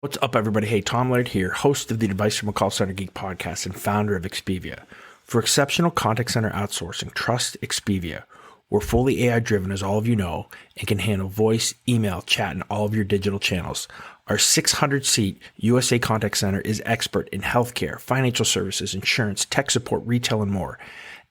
What's up, everybody? Hey, Tom Laird here, host of the Advice from a Call Center Geek podcast and founder of Expivia. For exceptional contact center outsourcing, trust Expivia. We're fully AI-driven, as all of you know, and can handle voice, email, chat, and all of your digital channels. Our 600-seat USA contact center is expert in healthcare, financial services, insurance, tech support, retail, and more.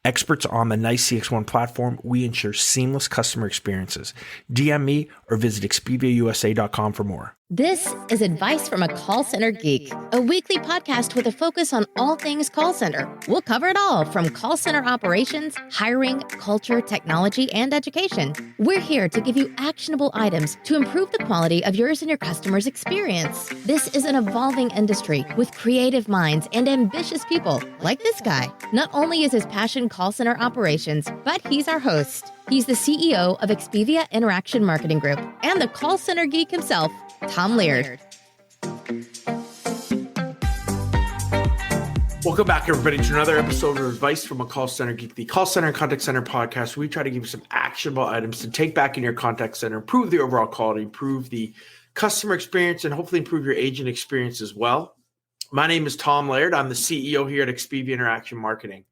Experts on the NICE CX1 platform, we ensure seamless customer experiences. DM me or visit expiviausa.com for more. This is Advice from a Call Center Geek, a weekly podcast with a focus on all things call center. We'll cover it all from call center operations, hiring, culture, technology, and education. We're here to give you actionable items to improve the quality of yours and your customers' experience. This is an evolving industry with creative minds and ambitious people like this guy. Not only is his passion call center operations, but he's our host. He's the CEO of Expivia Interaction Marketing Group and the Call Center Geek himself, Tom Laird. Welcome back, everybody, to another episode of Advice from a Call Center Geek, the call center and contact center podcast. We try to give you some actionable items to take back in your contact center, improve the overall quality, improve the customer experience, and hopefully improve your agent experience as well. My name is Tom Laird. I'm the CEO here at Expivia Interaction Marketing.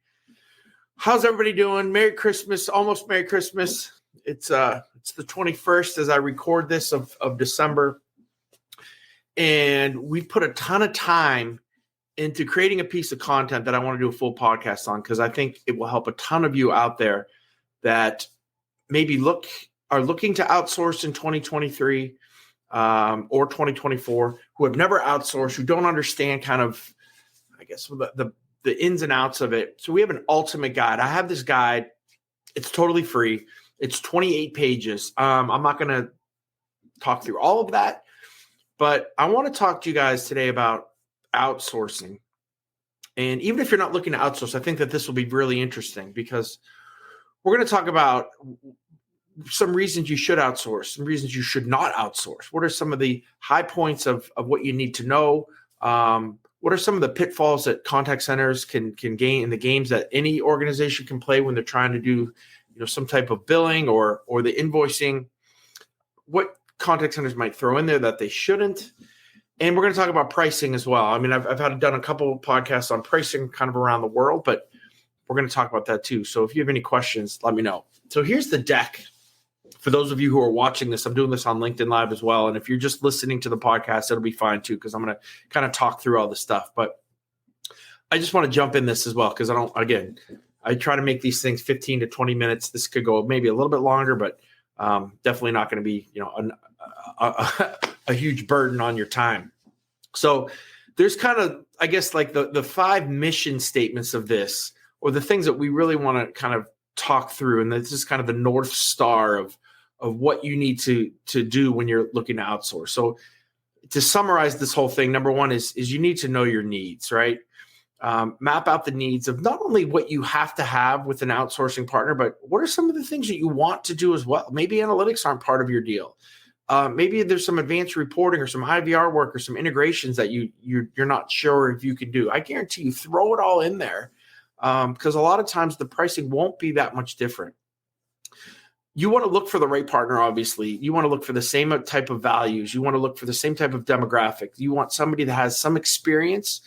How's everybody doing? Merry Christmas, almost Merry Christmas. It's the 21st as I record this of December. And we put a ton of time into creating a piece of content that I want to do a full podcast on, because I think it will help a ton of you out there that maybe are looking to outsource in 2023 or 2024, who have never outsourced, who don't understand kind of, I guess, the ins and outs of it. So we have an ultimate guide. I have this guide. It's totally free. It's 28 pages. I'm not going to talk through all of that, but I want to talk to you guys today about outsourcing. And even if you're not looking to outsource, I think that this will be really interesting, because we're going to talk about some reasons you should outsource, some reasons you should not outsource. What are some of the high points of what you need to know? What are some of the pitfalls that contact centers can gain in the games that any organization can play when they're trying to do, some type of billing or the invoicing? What contact centers might throw in there that they shouldn't? And we're going to talk about pricing as well. I mean, I've done a couple of podcasts on pricing kind of around the world, but we're going to talk about that too. So if you have any questions, let me know. So here's the deck. For those of you who are watching this, I'm doing this on LinkedIn Live as well. And if you're just listening to the podcast, it'll be fine too, because I'm going to kind of talk through all this stuff. But I just want to jump in this as well, because I try to make these things 15 to 20 minutes. This could go maybe a little bit longer, but definitely not going to be, a huge burden on your time. So there's kind of, I guess, like the 5 mission statements of this, or the things that we really want to kind of talk through. And this is kind of the North Star of what you need to do when you're looking to outsource. So to summarize this whole thing, number one is you need to know your needs, right? Map out the needs of not only what you have to have with an outsourcing partner, but what are some of the things that you want to do as well? Maybe analytics aren't part of your deal. Maybe there's some advanced reporting or some IVR work or some integrations that you're not sure if you can do. I guarantee you, throw it all in there, because a lot of times the pricing won't be that much different. You want to look for the right partner, obviously. You want to look for the same type of values. You want to look for the same type of demographic. You want somebody that has some experience.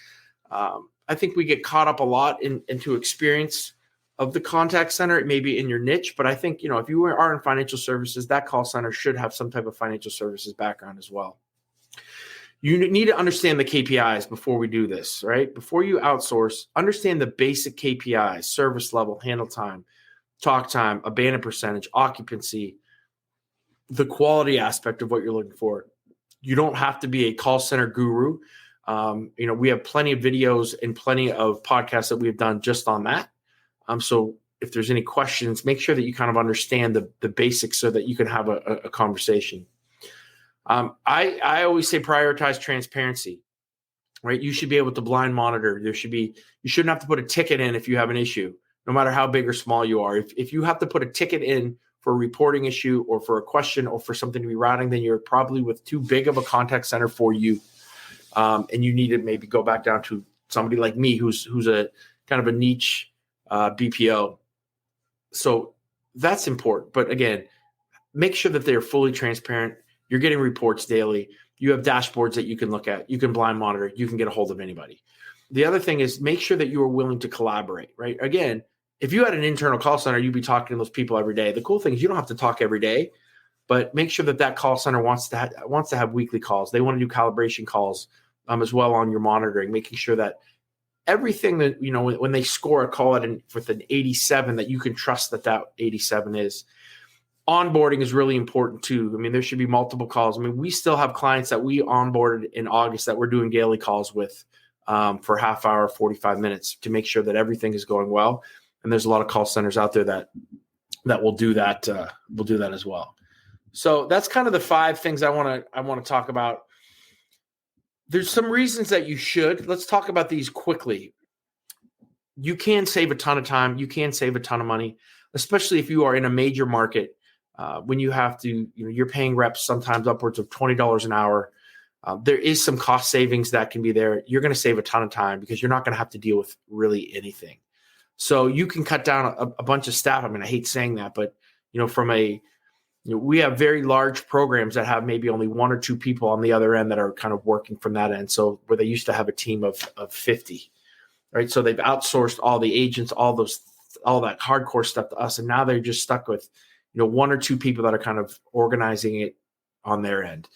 I think we get caught up a lot into experience of the contact center. It may be in your niche, but I think, if you are in financial services, that call center should have some type of financial services background as well. You need to understand the KPIs before we do this, right? Before you outsource, understand the basic KPIs: service level, handle time, talk time, abandon percentage, occupancy, the quality aspect of what you're looking for. You don't have to be a call center guru. We have plenty of videos and plenty of podcasts that we've done just on that. So if there's any questions, make sure that you kind of understand the basics so that you can have a conversation. I always say prioritize transparency, right? You should be able to blind monitor. You shouldn't have to put a ticket in if you have an issue, no matter how big or small you are. If you have to put a ticket in for a reporting issue or for a question or for something to be routing, then you're probably with too big of a contact center for you. And you need to maybe go back down to somebody like me, who's a kind of a niche BPO. So that's important. But again, make sure that they're fully transparent. You're getting reports daily. You have dashboards that you can look at. You can blind monitor. You can get a hold of anybody. The other thing is make sure that you are willing to collaborate, right? Again, if you had an internal call center, you'd be talking to those people every day. The cool thing is you don't have to talk every day, but make sure that call center wants to have weekly calls. They want to do calibration calls as well on your monitoring, making sure that everything that, when they score a call with an 87, that you can trust that 87 is. Onboarding is really important too. I mean, there should be multiple calls. I mean, we still have clients that we onboarded in August that we're doing daily calls with for half hour, 45 minutes to make sure that everything is going well. And there's a lot of call centers out there that will do that. Will do that as well. So that's kind of the 5 things I want to talk about. There's some reasons that you should. Let's talk about these quickly. You can save a ton of time. You can save a ton of money, especially if you are in a major market. When you have to, you're paying reps sometimes upwards of $20 an hour. There is some cost savings that can be there. You're going to save a ton of time because you're not going to have to deal with really anything. So you can cut down a bunch of staff. I mean, I hate saying that, but we have very large programs that have maybe only 1 or 2 people on the other end that are kind of working from that end. So where they used to have a team of 50, right? So they've outsourced all the agents, all that hardcore stuff to us. And now they're just stuck with, 1 or 2 people that are kind of organizing it on their end.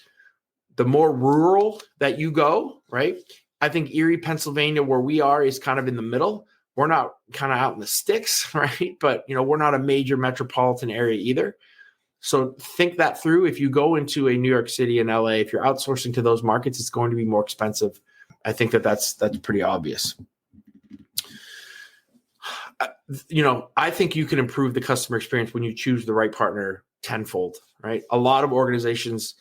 The more rural that you go, right? I think Erie, Pennsylvania, where we are, is kind of in the middle. We're not kind of out in the sticks, right? But, we're not a major metropolitan area either. So think that through. If you go into a New York City and LA, if you're outsourcing to those markets, it's going to be more expensive. I think that's pretty obvious. I think you can improve the customer experience when you choose the right partner tenfold, right? A lot of organizations,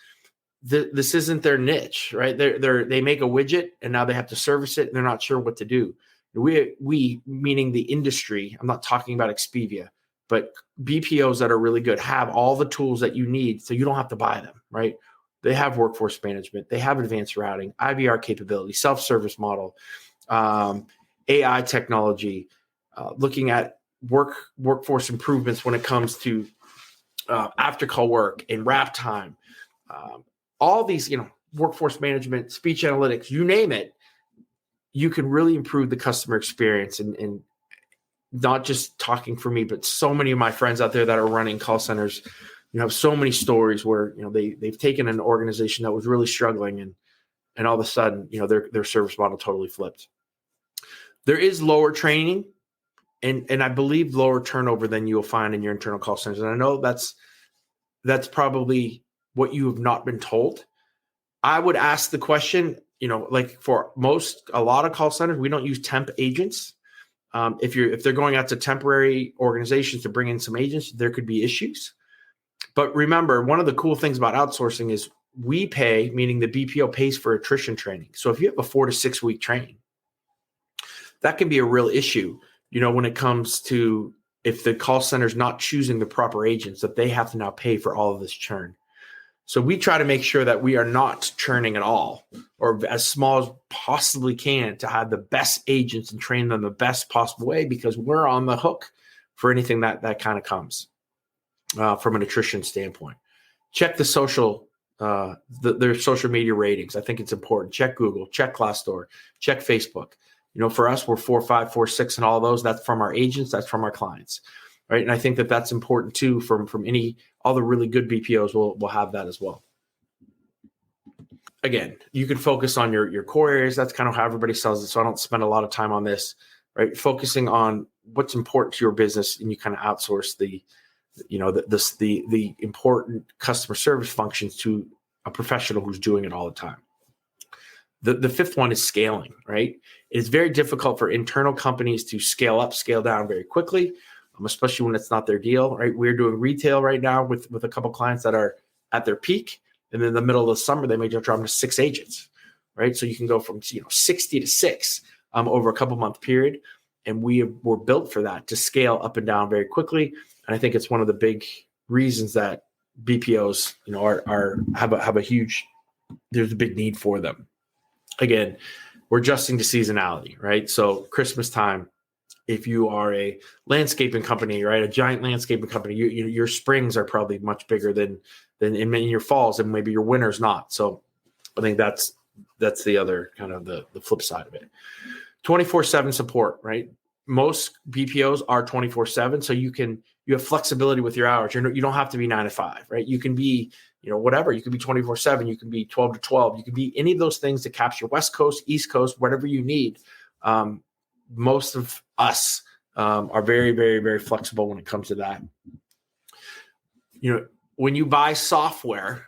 this isn't their niche, right? They make a widget and now they have to service it and they're not sure what to do. We meaning the industry, I'm not talking about Expivia, but BPOs that are really good have all the tools that you need so you don't have to buy them, right? They have workforce management. They have advanced routing, IVR capability, self-service model, AI technology, looking at workforce improvements when it comes to after call work and wrap time, all these, workforce management, speech analytics, you name it, you can really improve the customer experience. And not just talking for me, but so many of my friends out there that are running call centers, have so many stories where, they've taken an organization that was really struggling and all of a sudden, their service model totally flipped. There is lower training and I believe lower turnover than you'll find in your internal call centers. And I know that's probably what you have not been told. I would ask the question, like for a lot of call centers, we don't use temp agents. If they're going out to temporary organizations to bring in some agents, there could be issues. But remember, one of the cool things about outsourcing is we pay, meaning the BPO pays for attrition training. So if you have a 4 to 6 week training, that can be a real issue, when it comes to if the call center is not choosing the proper agents, that they have to now pay for all of this churn. So we try to make sure that we are not churning at all or as small as possibly can to have the best agents and train them the best possible way because we're on the hook for anything that kind of comes from an attrition standpoint. Check the social, their social media ratings. I think it's important. Check Google, check Glassdoor, check Facebook. For us, we're 4, 5, 4, 6, and all of those. That's from our agents. That's from our clients, right? And I think that's important too. From all the really good BPOs will have that as well. Again, you can focus on your core areas. That's kind of how everybody sells it. So I don't spend a lot of time on this, right? Focusing on what's important to your business, and you kind of outsource the important customer service functions to a professional who's doing it all the time. The 5th one is scaling, right? It's very difficult for internal companies to scale up, scale down very quickly, especially when it's not their deal, right? We're doing retail right now with a couple clients that are at their peak. And then in the middle of the summer, they may drop them to 6 agents, right? So you can go from 60 to 6 over a couple month period. And we're built for that, to scale up and down very quickly. And I think it's one of the big reasons that BPOs, have a huge, there's a big need for them. Again, we're adjusting to seasonality, right? So Christmas time, if you are a landscaping company, right, a giant landscaping company, your springs are probably much bigger than in your falls, and maybe your winter's not. So I think that's the other kind of the flip side of it. 24/7 support, right? Most BPOs are 24/7, so you have flexibility with your hours. You don't have to be 9 to 5, right? You can be, whatever. You can be 24/7. You can be 12 to 12. You can be any of those things to capture West Coast, East Coast, whatever you need. Most of us are very, very, very flexible when it comes to that. When you buy software,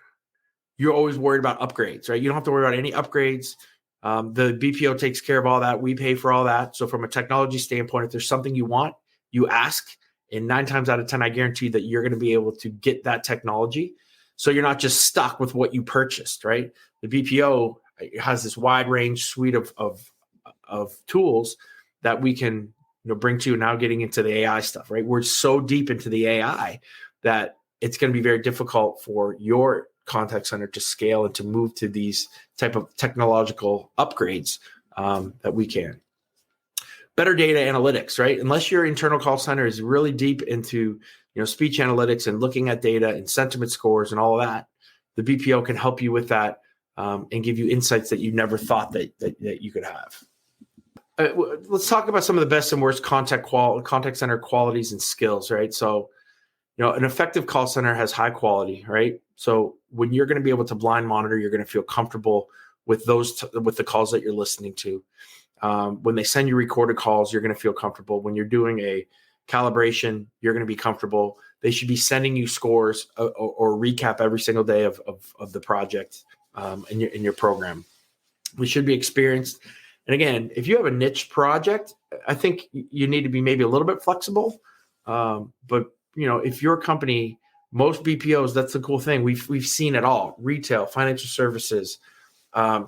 you're always worried about upgrades, right? You don't have to worry about any upgrades. The BPO takes care of all that. We pay for all that. So from a technology standpoint, if there's something you want, you ask, and 9 times out of 10, I guarantee that you're going to be able to get that technology. So you're not just stuck with what you purchased, right? The BPO has this wide range suite of tools that we can bring to you. Now getting into the AI stuff, right? We're so deep into the AI that it's going to be very difficult for your contact center to scale and to move to these type of technological upgrades that we can. Better data analytics, right? Unless your internal call center is really deep into speech analytics and looking at data and sentiment scores and all of that, the BPO can help you with that and give you insights that you never thought that you could have. Let's talk about some of the best and worst contact center qualities and skills, right? So, an effective call center has high quality, right? So when you're going to be able to blind monitor, you're going to feel comfortable with with the calls that you're listening to. When they send you recorded calls, you're going to feel comfortable. When you're doing a calibration, you're going to be comfortable. They should be sending you scores or recap every single day of the project in your program. We should be experienced. And again, if you have a niche project, I think you need to be maybe a little bit flexible. But if your company, most BPOs, that's the cool thing. We've seen it all: retail, financial services,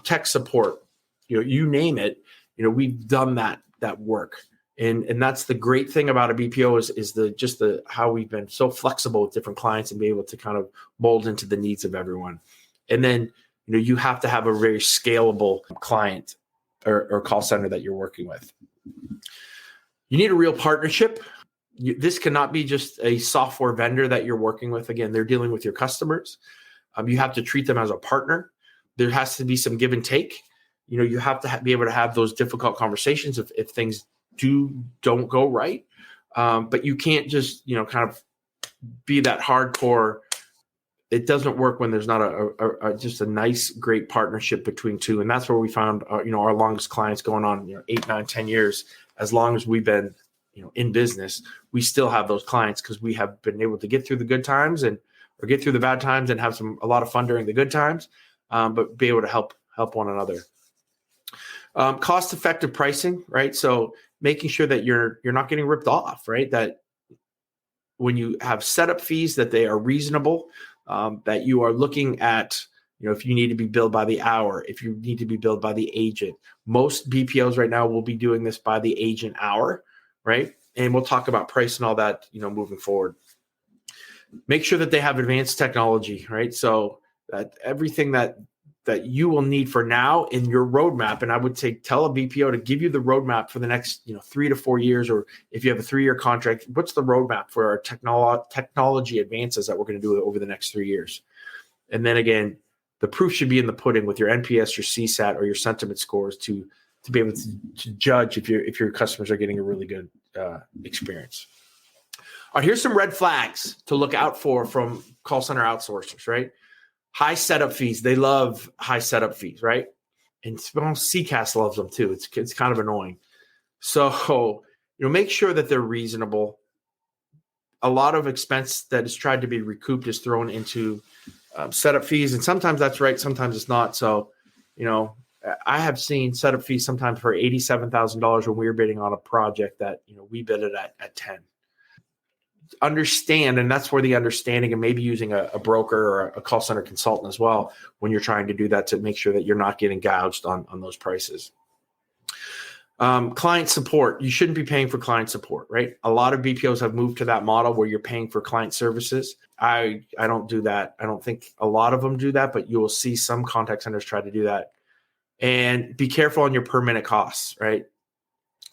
tech support. You name it. We've done that work, and that's the great thing about a BPO is how we've been so flexible with different clients and be able to kind of mold into the needs of everyone. And then you have to have a very scalable client or call center that you're working with. You need a real partnership. This cannot be just a software vendor that you're working with. Again, they're dealing with your customers. You have to treat them as a partner. There has to be some give and take. You have to be able to have those difficult conversations if things don't go right. But you can't just kind of be that hardcore. It doesn't work when there's not just a nice, great partnership between two. And that's where we found our longest clients going on 8, 9, 10 years. As long as we've been in business, we still have those clients because we have been able to get through the good times or get through the bad times and have a lot of fun during the good times, but be able to help one another. Cost-effective pricing, right? So making sure that you're not getting ripped off, right? That when you have setup fees, that they are reasonable, that you are looking at, if you need to be billed by the hour, if you need to be billed by the agent. Most BPOs right now will be doing this by the agent hour, right? And we'll talk about price and all that, moving forward. Make sure that they have advanced technology, right? So that everything that you will need for now in your roadmap, and I would say tell a BPO to give you the roadmap for the next 3 to 4 years, or if you have a 3-year contract, what's the roadmap for our technology advances that we're going to do over the next 3 years? And then again, the proof should be in the pudding with your NPS, your CSAT, or your sentiment scores to be able to judge if your customers are getting a really good experience. All right, here's some red flags to look out for from call center outsourcers, right? High setup fees. They love high setup fees, right? And CCaaS loves them too. It's kind of annoying. So, make sure that they're reasonable. A lot of expense that is tried to be recouped is thrown into setup fees. And sometimes that's right. Sometimes it's not. So, I have seen setup fees sometimes for $87,000 when we were bidding on a project that, we bid it at 10. Understand, and that's where the understanding and maybe using a broker or a call center consultant as well when you're trying to do that to make sure that you're not getting gouged on those prices. Client support. You shouldn't be paying for client support, right? A lot of BPOs have moved to that model where you're paying for client services. I don't do that. I don't think a lot of them do that, but you will see some contact centers try to do that. And be careful on your per minute costs, right?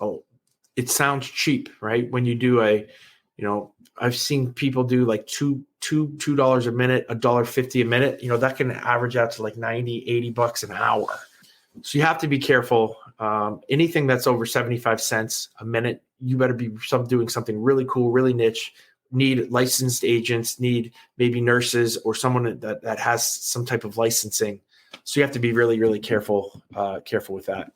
Oh, it sounds cheap, right? When you do I've seen people do like $2 $2 a minute, $1.50 a minute, that can average out to like 90, $80 an hour. So you have to be careful. Anything that's over 75 cents a minute, you better be doing something really cool, really niche, need licensed agents, need maybe nurses or someone that has some type of licensing. So you have to be really, really careful with that.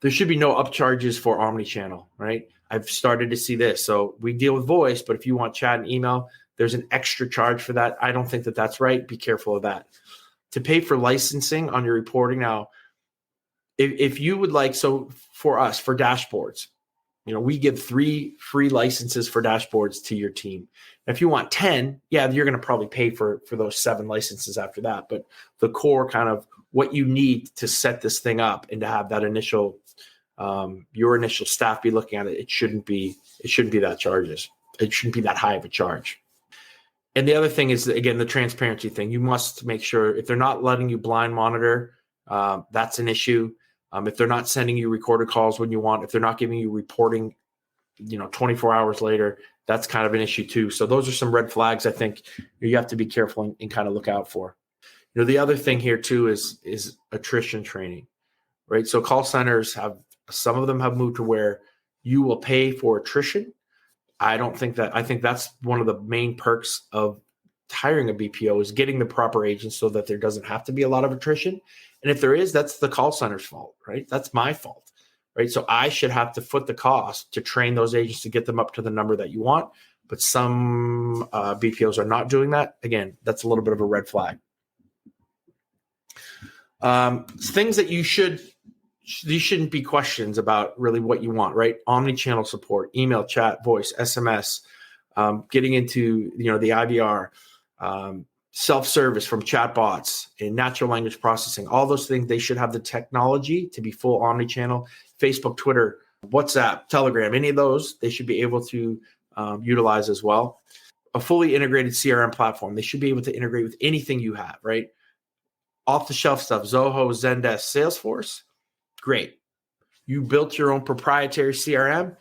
There should be no upcharges for omnichannel, right? I've started to see this. So we deal with voice, but if you want chat and email, there's an extra charge for that. I don't think that that's right. Be careful of that. To pay for licensing on your reporting now, if you would like, so for us, for dashboards, we give 3 free licenses for dashboards to your team. If you want 10, you're going to probably pay for those 7 licenses after that. But the core kind of what you need to set this thing up and to have that initial, your initial staff be looking at it, it shouldn't be that charges. It shouldn't be that high of a charge. And the other thing is, again, the transparency thing. You must make sure if they're not letting you blind monitor, that's an issue. If they're not sending you recorded calls when you want, if they're not giving you reporting, 24 hours later, that's kind of an issue too. So those are some red flags I think you have to be careful and kind of look out for. The other thing here too is attrition training, right? So call centers some of them have moved to where you will pay for attrition. I think that's one of the main perks of hiring a BPO is getting the proper agents so that there doesn't have to be a lot of attrition. And if there is, that's the call center's fault, right? That's my fault, right? So I should have to foot the cost to train those agents to get them up to the number that you want. But some BPOs are not doing that. Again, that's a little bit of a red flag. Things that these shouldn't be questions about really what you want, right? Omnichannel support, email, chat, voice, SMS, getting into, the IVR, self-service from chatbots and natural language processing, all those things, they should have the technology to be full omnichannel. Facebook, Twitter, WhatsApp, Telegram, any of those, they should be able to utilize as well. A fully integrated CRM platform, they should be able to integrate with anything you have, right? Off-the-shelf stuff, Zoho, Zendesk, Salesforce, great. You built your own proprietary CRM,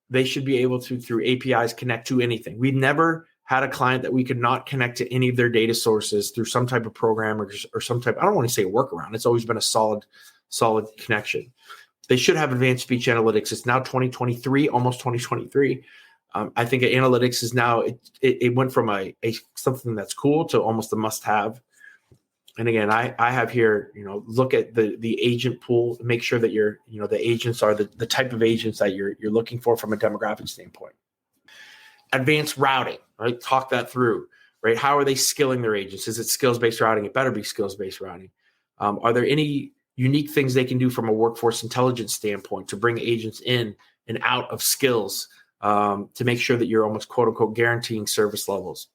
they should be able to, through APIs, connect to anything. We've never had a client that we could not connect to any of their data sources through some type of program or some type, I don't want to say workaround. It's always been a solid connection. They should have advanced speech analytics. It's now 2023, almost 2023. I think analytics is now, it went from a something that's cool to almost a must-have. And again, I have here, look at the agent pool, make sure that the agents are the type of agents that you're looking for from a demographic standpoint. Advanced routing, right? Talk that through, right? How are they skilling their agents? Is it skills-based routing? It better be skills-based routing. Are there any unique things they can do from a workforce intelligence standpoint to bring agents in and out of skills to make sure that you're almost quote unquote guaranteeing service levels?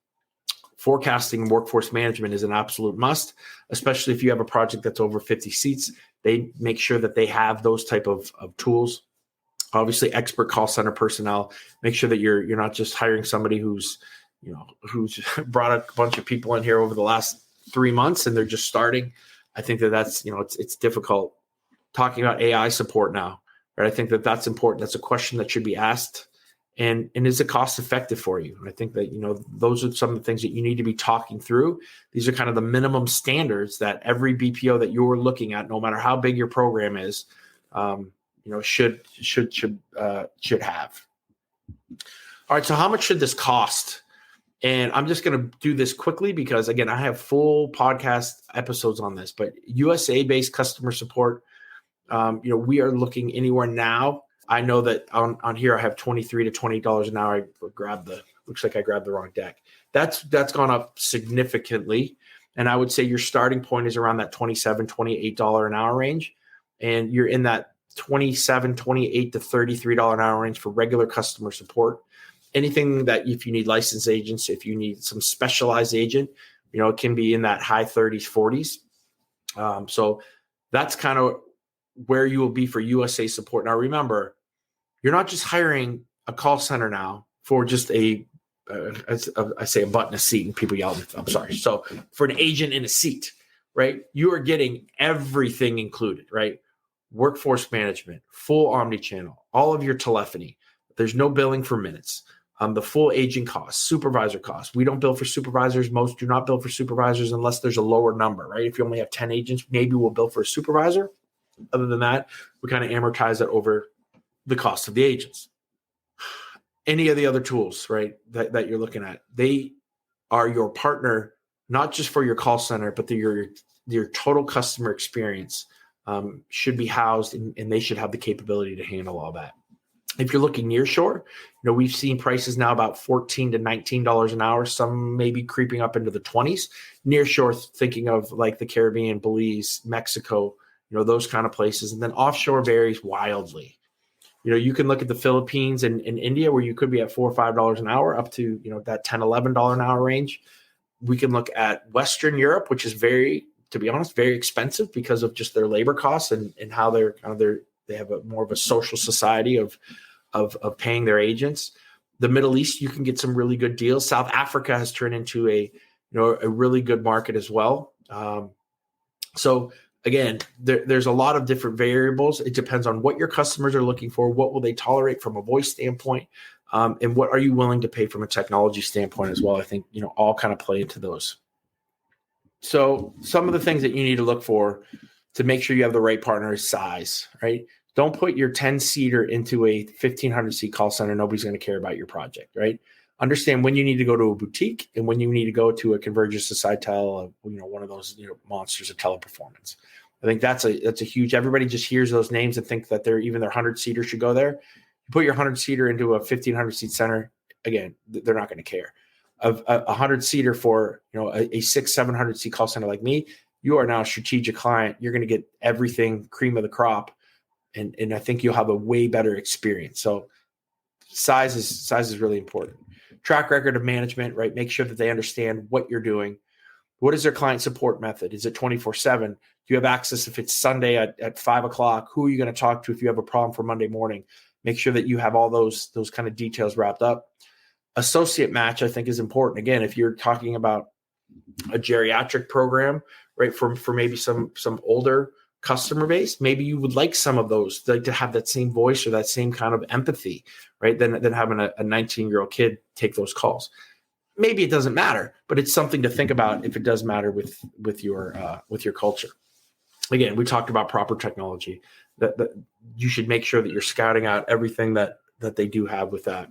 Forecasting and workforce management is an absolute must, especially if you have a project that's over 50 seats. They make sure that they have those type of tools. Obviously, expert call center personnel. Make sure that you're not just hiring somebody who's brought a bunch of people in here over the last 3 months and they're just starting. I think that's it's difficult. Talking about AI support now, right? I think that's important. That's a question that should be asked. And is it cost effective for you? And I think that, those are some of the things that you need to be talking through. These are kind of the minimum standards that every BPO that you're looking at, no matter how big your program is, should have. All right. So how much should this cost? And I'm just going to do this quickly because, again, I have full podcast episodes on this, but USA-based customer support, we are looking anywhere now. I know that on here I have $23 to $28 an hour. Looks like I grabbed the wrong deck. That's gone up significantly. And I would say your starting point is around that $27, $28 an hour range. And you're in that $27, $28 to $33 an hour range for regular customer support. Anything that if you need licensed agents, if you need some specialized agent, it can be in that high 30s, 40s. So that's kind of where you will be for USA support. Now, remember, you're not just hiring a call center now for just I say a butt in a seat and people yell, I'm sorry. So for an agent in a seat, right? You are getting everything included, right? Workforce management, full omnichannel, all of your telephony. There's no billing for minutes. The full agent costs, supervisor costs. We don't bill for supervisors. Most do not bill for supervisors unless there's a lower number, right? If you only have 10 agents, maybe we'll bill for a supervisor. Other than that, we kind of amortize it over the cost of the agents. Any of the other tools, right, that you're looking at, they are your partner, not just for your call center, but your total customer experience should be housed, and they should have the capability to handle all that. If you're looking nearshore, we've seen prices now about $14 to $19 an hour. Some may be creeping up into the 20s. Nearshore, thinking of like the Caribbean, Belize, Mexico, those kind of places. And then offshore varies wildly. You can look at the Philippines and India, where you could be at $4 or $5 an hour, up to that $10, $11 an hour range. We can look at Western Europe, which is to be honest, very expensive because of just their labor costs and how they have more of a social society of paying their agents. The Middle East, you can get some really good deals. South Africa has turned into a really good market as well. So again, there's a lot of different variables. It depends on what your customers are looking for. What will they tolerate from a voice standpoint? And what are you willing to pay from a technology standpoint as well? I think, all kind of play into those. So some of the things that you need to look for to make sure you have the right partner is size, right? Don't put your 10-seater into a 1,500-seat call center. Nobody's going to care about your project, right? Understand when you need to go to a boutique and when you need to go to a Convergence, a Sitel, one of those monsters of teleperformance. I think that's a huge. Everybody just hears those names and think that their 100-seater should go there. You put your 100-seater into a 1,500-seat center, again, they're not going to care. Of a 100-seater for a 600-700-seat call center like me, you are now a strategic client. You're going to get everything, cream of the crop, and I think you'll have a way better experience. So size is really important. Track record of management, right? Make sure that they understand what you're doing. What is their client support method? Is it 24/7? Do you have access if it's Sunday at 5 o'clock? Who are you going to talk to if you have a problem for Monday morning? Make sure that you have all those kind of details wrapped up. Associate match, I think, is important. Again, if you're talking about a geriatric program, right, for maybe some older customer base, maybe you would like some of those, like to have that same voice or that same kind of empathy, right? Than having a 19-year-old kid take those calls. Maybe it doesn't matter, but it's something to think about if it does matter with your culture. Again, we talked about proper technology. That you should make sure that you're scouting out everything that they do have with that.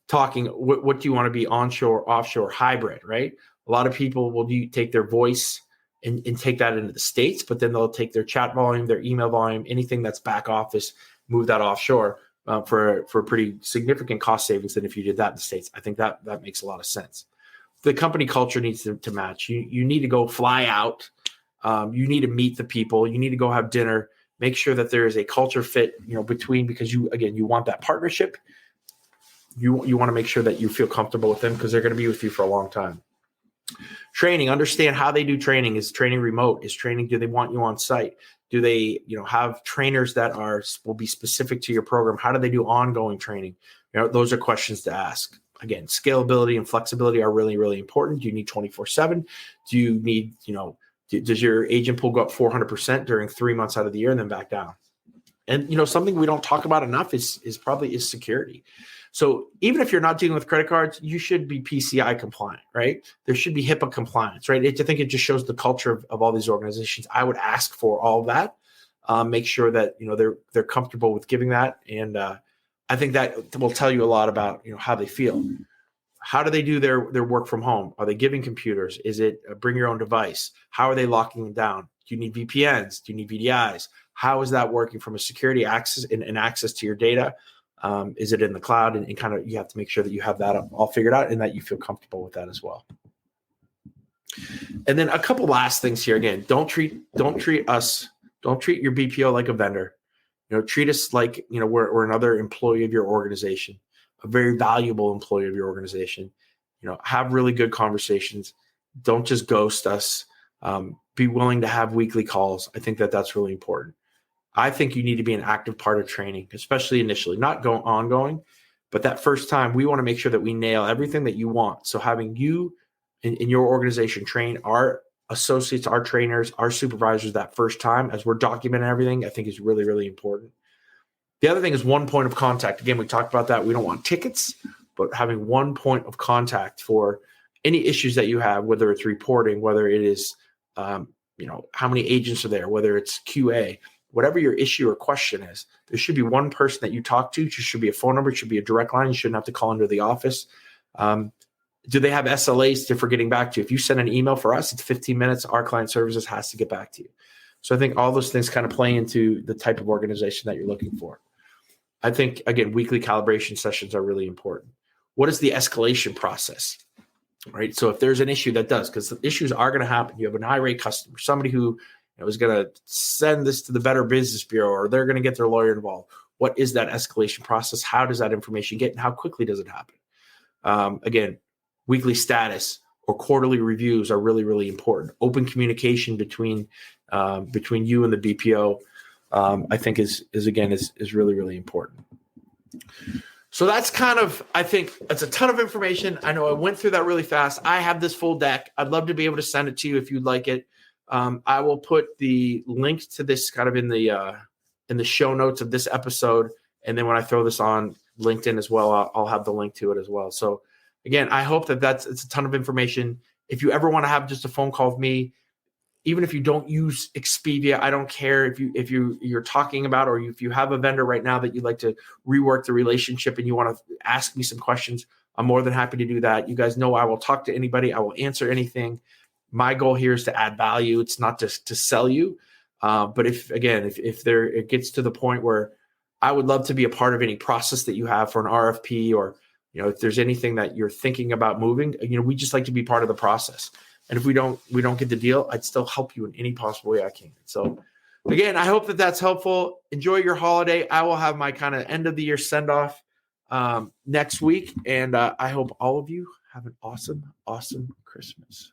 Talking, what do you want to be, onshore, offshore, hybrid, right? A lot of people will take their voice and take that into the States, but then they'll take their chat volume, their email volume, anything that's back office, move that offshore for pretty significant cost savings than if you did that in the States. I think that makes a lot of sense. The company culture needs to match. You need to go fly out. You need to meet the people. You need to go have dinner. Make sure that there is a culture fit, between, because you want that partnership. You want to make sure that you feel comfortable with them because they're going to be with you for a long time. Training, understand how they do training. Is training remote? Do they want you on site? Do they, have trainers that will be specific to your program? How do they do ongoing training? Those are questions to ask. Again, scalability and flexibility are really, really important. Do you need 24/7? Do you need, does your agent pool go up 400% during 3 months out of the year and then back down? And, something we don't talk about enough is security. So even if you're not dealing with credit cards, you should be PCI compliant, right? There should be HIPAA compliance, right? I think it just shows the culture of all these organizations. I would ask for all of that. Make sure that, they're comfortable with giving that. And I think that will tell you a lot about, how they feel. How do they do their work from home? Are they giving computers? Is it bring your own device? How are they locking them down? Do you need VPNs? Do you need VDIs? How is that working from a security access and access to your data? Is it in the cloud? And kind of, you have to make sure that you have that all figured out and that you feel comfortable with that as well. And then a couple last things here. Again, don't treat your BPO like a vendor. Treat us like, we're another employee of your organization, a very valuable employee of your organization. Have really good conversations. Don't just ghost us. Be willing to have weekly calls. I think that's really important. I think you need to be an active part of training, especially initially, not go ongoing, but that first time we want to make sure that we nail everything that you want. So having you in your organization train our associates, our trainers, our supervisors that first time as we're documenting everything, I think is really, really important. The other thing is one point of contact. Again, we talked about that. We don't want tickets. but having one point of contact for any issues that you have, whether it's reporting, whether it is, how many agents are there, whether it's QA, whatever your issue or question is, there should be one person that you talk to. It should be a phone number. It should be a direct line. You shouldn't have to call into the office. Do they have SLAs for getting back to you? If you send an email for us, it's 15 minutes. Our client services has to get back to you. So I think all those things kind of play into the type of organization that you're looking for. I think, again, weekly calibration sessions are really important. What is the escalation process? Right. So if there's an issue because the issues are going to happen, you have an irate customer, somebody who is going to send this to the Better Business Bureau, or they're going to get their lawyer involved. What is that escalation process? How does that information get, and how quickly does it happen? Again, weekly status or quarterly reviews are really, really important. Open communication between you and the BPO, I think is really, really important. So that's I think that's a ton of information. I know I went through that really fast. I have this full deck. I'd love to be able to send it to you if you'd like it. I will put the link to this kind of in the show notes of this episode. And then when I throw this on LinkedIn as well, I'll have the link to it as well. So again, I hope it's a ton of information. If you ever want to have just a phone call with me, even if you don't use Expivia, I don't care if you're talking about, or if you have a vendor right now that you'd like to rework the relationship and you want to ask me some questions, I'm more than happy to do that. You guys know I will talk to anybody. I will answer anything. My goal here is to add value. It's not just to sell you. But if it gets to the point where I would love to be a part of any process that you have for an RFP, or, if there's anything that you're thinking about moving, we just like to be part of the process. And if we don't get the deal, I'd still help you in any possible way I can. So again, I hope that's helpful. Enjoy your holiday. I will have my kind of end of the year send off next week. And I hope all of you have an awesome, awesome Christmas.